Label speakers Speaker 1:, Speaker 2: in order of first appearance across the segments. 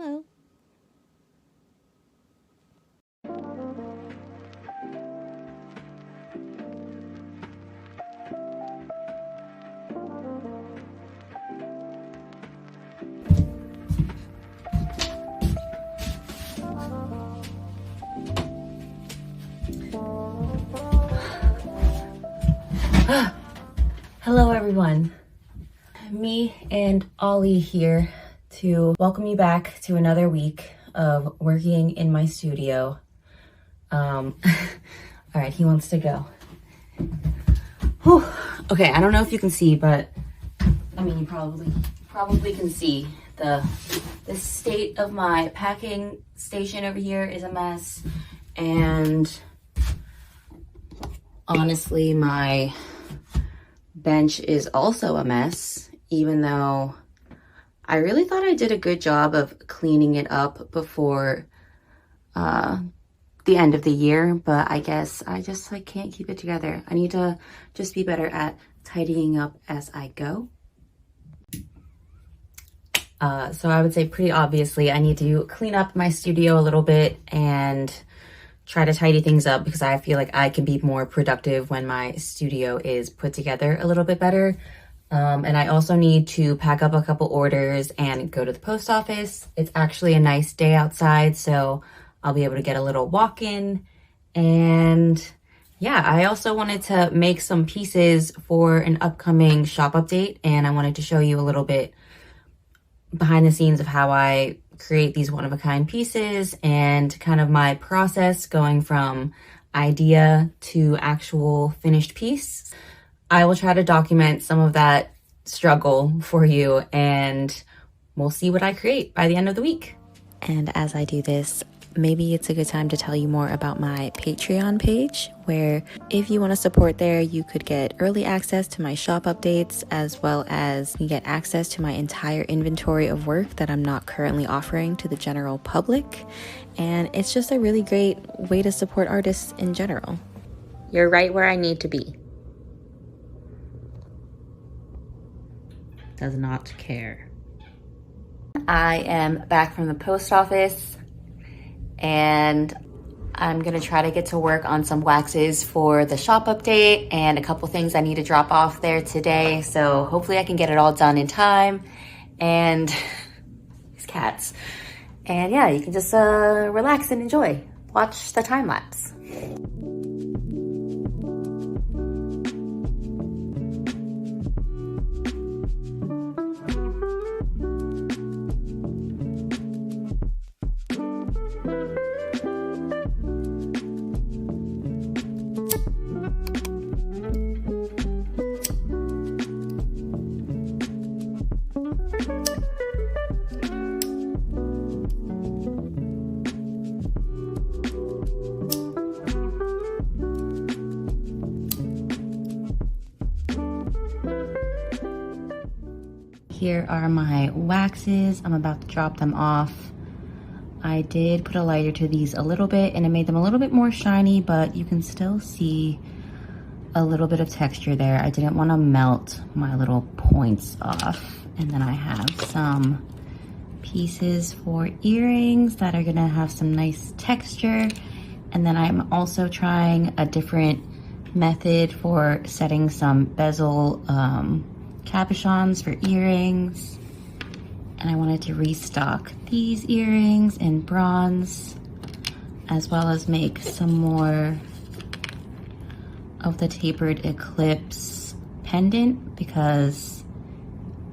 Speaker 1: Hello. Hello everyone. Me and Ollie here to welcome you back to another week of working in my studio. All right, he wants to go. Whew. Okay, I don't know if you can see, but I mean, you probably can see the state of my packing station over here is a mess, and honestly, my bench is also a mess, even though I really thought I did a good job of cleaning it up before the end of the year, but I guess I just can't keep it together. I need to just be better at tidying up as I go. So I would say pretty obviously I need to clean up my studio a little bit and try to tidy things up, because I feel like I can be more productive when my studio is put together a little bit better. And I also need to pack up a couple orders and go to the post office. It's actually a nice day outside, so I'll be able to get a little walk in. And yeah, I also wanted to make some pieces for an upcoming shop update, and I wanted to show you a little bit behind the scenes of how I create these one-of-a-kind pieces and kind of my process going from idea to actual finished piece. I will try to document some of that struggle for you, and we'll see what I create by the end of the week.
Speaker 2: And as I do this, maybe it's a good time to tell you more about my Patreon page, where if you want to support there, you could get early access to my shop updates, as well as you get access to my entire inventory of work that I'm not currently offering to the general public. And it's just a really great way to support artists in general.
Speaker 1: You're right where I need to be. Does not care. I am back from the post office, and I'm gonna try to get to work on some waxes for the shop update and a couple things I need to drop off there today. So hopefully I can get it all done in time. And these cats. And yeah, you can just relax and enjoy. Watch the time lapse. Here are my waxes. I'm about to drop them off. I did put a lighter to these a little bit, and it made them a little bit more shiny, but you can still see a little bit of texture there. I didn't want to melt my little points off. And then I have some pieces for earrings that are gonna have some nice texture. And then I'm also trying a different method for setting some bezel cabochons for earrings. And I wanted to restock these earrings in bronze, as well as make some more of the tapered eclipse pendant, because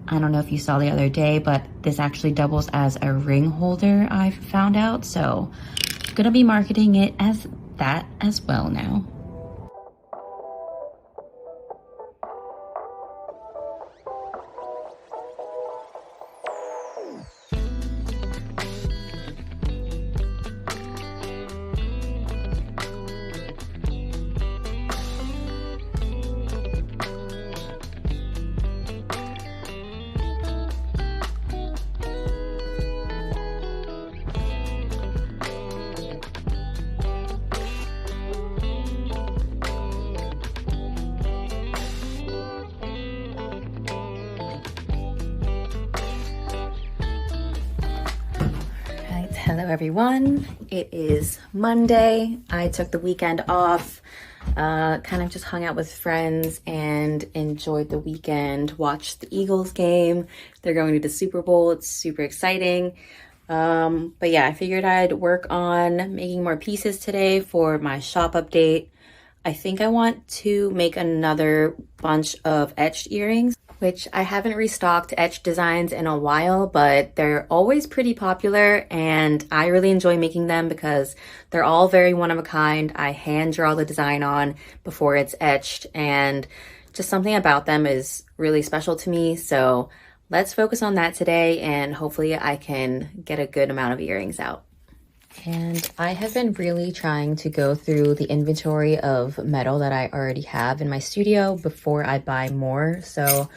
Speaker 1: I don't know if you saw the other day, but this actually doubles as a ring holder, I've found out. So I'm gonna be marketing it as that as well now.
Speaker 2: Hello everyone, it is Monday. I took the weekend off, kind of just hung out with friends and enjoyed the weekend, watched the Eagles game. They're going to the Super Bowl, it's super exciting. But yeah, I figured I'd work on making more pieces today for my shop update. I think I want to make another bunch of etched earrings, which I haven't restocked etched designs in a while, but they're always pretty popular and I really enjoy making them because they're all very one of a kind. I hand draw the design on before it's etched and just something about them is really special to me. So let's focus on that today and hopefully I can get a good amount of earrings out. And I have been really trying to go through the inventory of metal that I already have in my studio before I buy more. So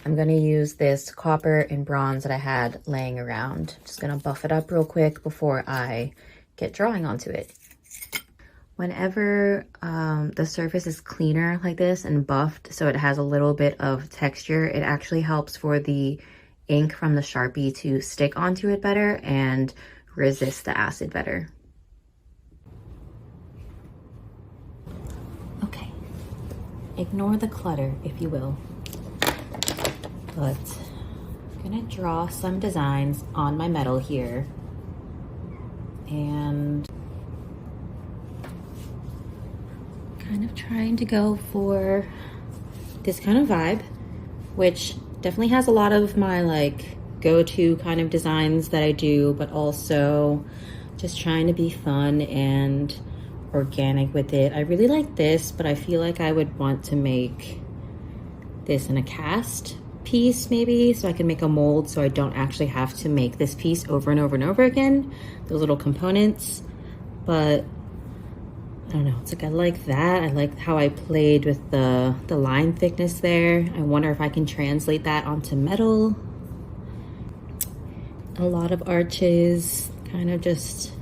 Speaker 2: I'm going to use this copper and bronze that I had laying around. Just going to buff it up real quick before I get drawing onto it. Whenever the surface is cleaner like this and buffed so it has a little bit of texture, it actually helps for the ink from the Sharpie to stick onto it better and resist the acid better. Okay, ignore the clutter if you will, but I'm gonna draw some designs on my metal here and kind of trying to go for this kind of vibe, which definitely has a lot of my like go-to kind of designs that I do, but also just trying to be fun and organic with it. I really like this, but I feel like I would want to make this in a cast piece maybe, so I can make a mold so I don't actually have to make this piece over and over and over again, those little components. But I don't know, it's like I like that. I like how I played with the line thickness there. I wonder if I can translate that onto metal. A lot of arches, kind of just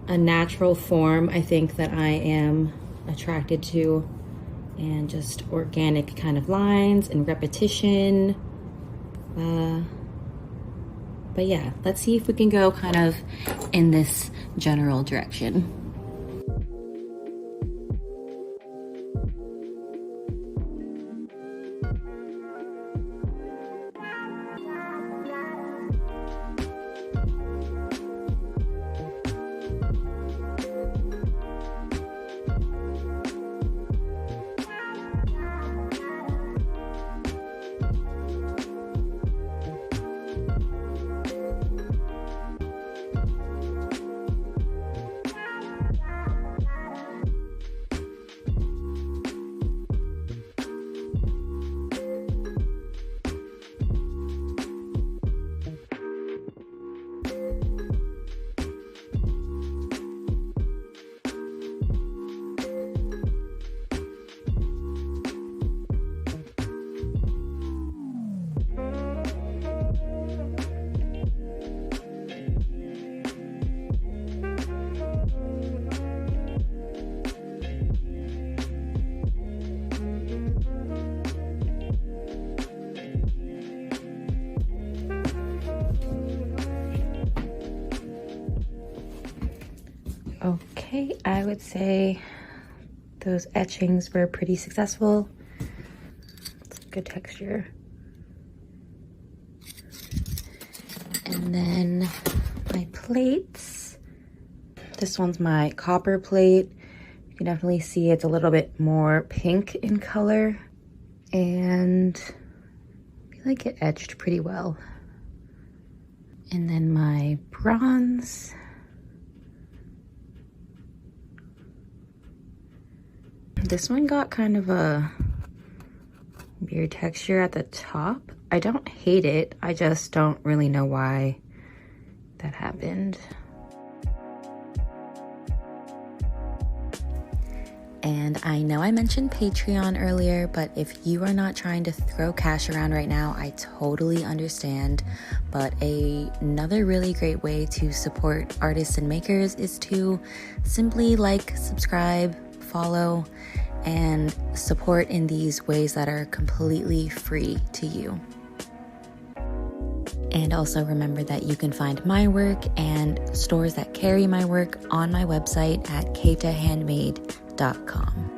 Speaker 2: a natural form I think that I am attracted to, and just organic kind of lines and repetition. But yeah, let's see if we can go kind of in this general direction. Okay, I would say those etchings were pretty successful. It's good texture. And then my plates. This one's my copper plate. You can definitely see it's a little bit more pink in color. And I feel like it etched pretty well. And then my bronze. This one got kind of a weird texture at the top. I don't hate it, I just don't really know why that happened. And I know I mentioned Patreon earlier, but if you are not trying to throw cash around right now, I totally understand. But another really great way to support artists and makers is to simply like, subscribe, follow, and support in these ways that are completely free to you. And also remember that you can find my work and stores that carry my work on my website at handmade.com.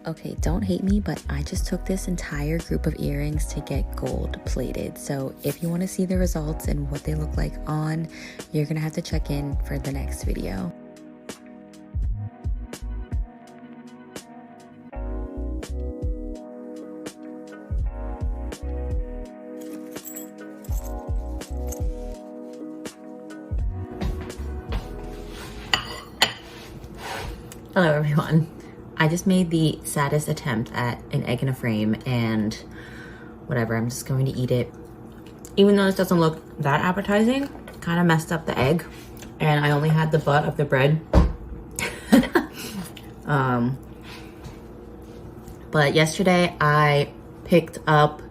Speaker 2: Okay, don't hate me, but I just took this entire group of earrings to get gold plated. So if you want to see the results and what they look like on, you're gonna have to check in for the next video. Hello everyone. I just made the saddest attempt at an egg in a frame and whatever, I'm just going to eat it. Even though this doesn't look that appetizing, kind of messed up the egg and I only had the butt of the bread. But yesterday I picked up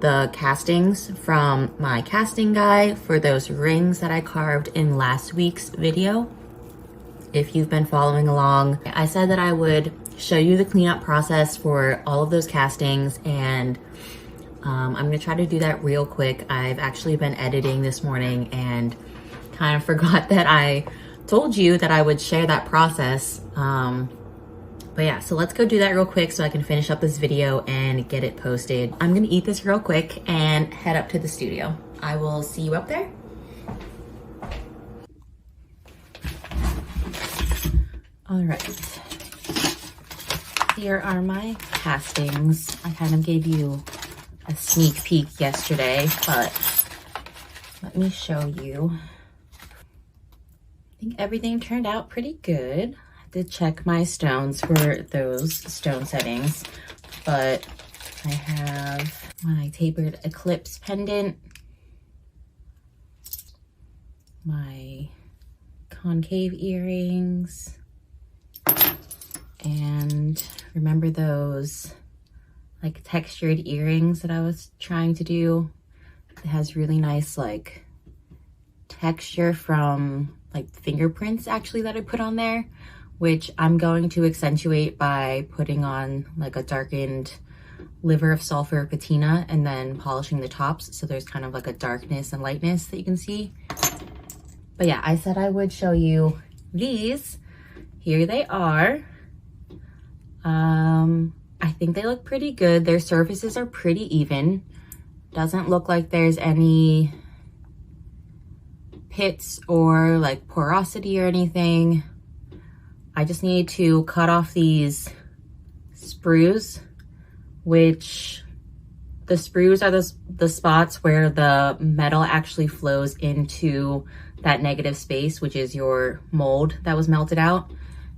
Speaker 2: the castings from my casting guy for those rings that I carved in last week's video. If you've been following along, I said that I would show you the cleanup process for all of those castings, and I'm gonna try to do that real quick. I've actually been editing this morning and kind of forgot that I told you that I would share that process. But yeah, so let's go do that real quick so I can finish up this video and get it posted. I'm gonna eat this real quick and head up to the studio. I will see you up there. All right, here are my castings. I kind of gave you a sneak peek yesterday, but let me show you. I think everything turned out pretty good. I had to check my stones for those stone settings, but I have my tapered eclipse pendant, my concave earrings, and remember those like textured earrings that I was trying to do? It has really nice like texture from like fingerprints actually that I put on there, which I'm going to accentuate by putting on like a darkened liver of sulfur patina and then polishing the tops so there's kind of like a darkness and lightness that you can see. But yeah, I said I would show you these. Here they are. I think they look pretty good. Their surfaces are pretty even. Doesn't look like there's any pits or like porosity or anything. I just need to cut off these sprues, which
Speaker 1: the sprues are the spots where the metal actually flows into that negative space, which is your mold that was melted out,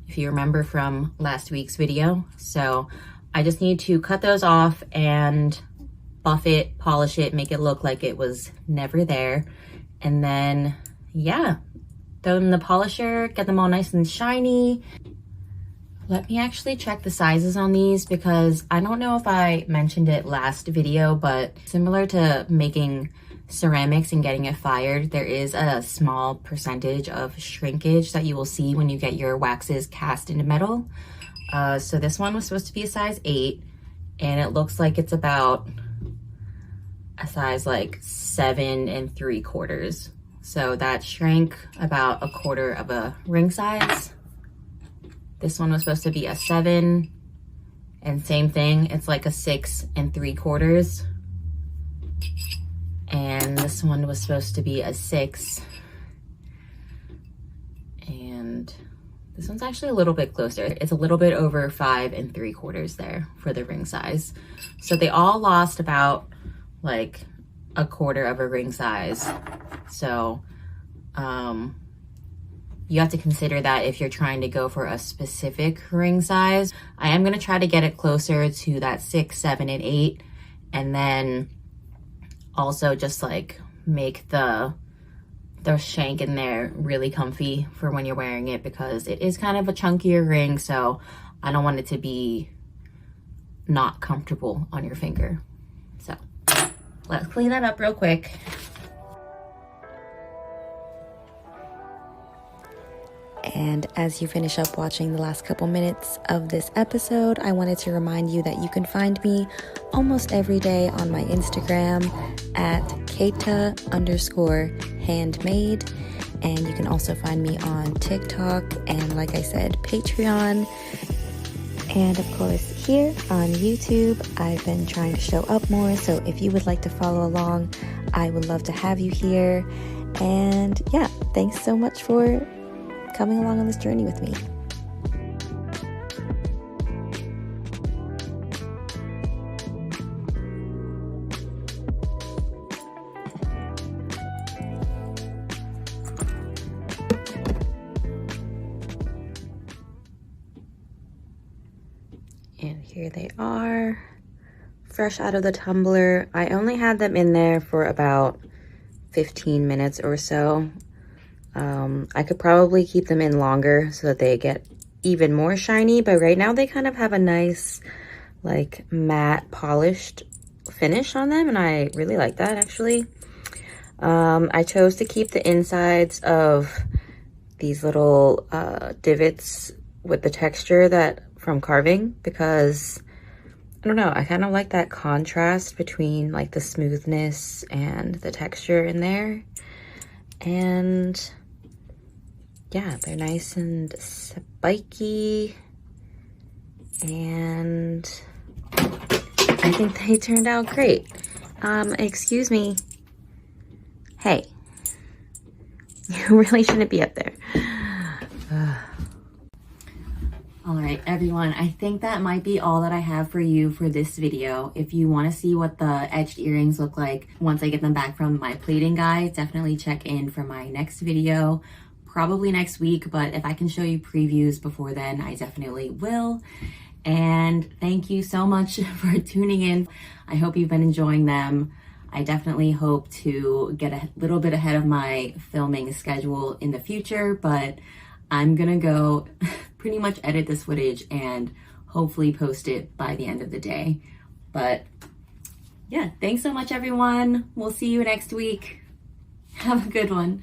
Speaker 1: if you remember from last week's video. So I just need to cut those off and buff it, polish it, make it look like it was never there. And then, yeah, throw them in the polisher, get them all nice and shiny. Let me actually check the sizes on these because I don't know if I mentioned it last video, but similar to making ceramics and getting it fired, there is a small percentage of shrinkage that you will see when you get your waxes cast into metal. So this one was supposed to be a size 8, and it looks like it's about a size like 7 3/4. So that shrank about 1/4 of a ring size. This one was supposed to be a 7, and same thing, it's like a 6 3/4. And this one was supposed to be a 6. And this one's actually a little bit closer. It's a little bit over 5 3/4 there for the ring size. So they all lost about like 1/4 of a ring size. So, you have to consider that if you're trying to go for a specific ring size. I am gonna try to get it closer to that 6, 7, and 8, and then also just like make the shank in there really comfy for when you're wearing it, because it is kind of a chunkier ring, so I don't want it to be not comfortable on your finger. So let's clean that up real quick.
Speaker 2: And as you finish up watching the last couple minutes of this episode, I wanted to remind you that you can find me almost every day on my Instagram at Keita_handmade. And you can also find me on TikTok and, like I said, Patreon. And of course, here on YouTube, I've been trying to show up more. So if you would like to follow along, I would love to have you here. And yeah, thanks so much for coming along on this journey with me. And here they are, fresh out of the tumbler. I only had them in there for about 15 minutes or so. I could probably keep them in longer so that they get even more shiny, but right now they kind of have a nice like matte polished finish on them, and I really like that actually. I chose to keep the insides of these little divots with the texture that from carving, because I don't know, I kind of like that contrast between like the smoothness and the texture in there. And yeah, they're nice and spiky, and I think they turned out great. Excuse me. Hey, you really shouldn't be up there.
Speaker 1: All right, everyone, I think that might be all that I have for you for this video. If you want to see what the etched earrings look like once I get them back from my plating guy, definitely check in for my next video, probably next week, but if I can show you previews before then, I definitely will. And thank you so much for tuning in. I hope you've been enjoying them. I definitely hope to get a little bit ahead of my filming schedule in the future, but I'm gonna go pretty much edit this footage and hopefully post it by the end of the day. But yeah, thanks so much, everyone. We'll see you next week. Have a good one.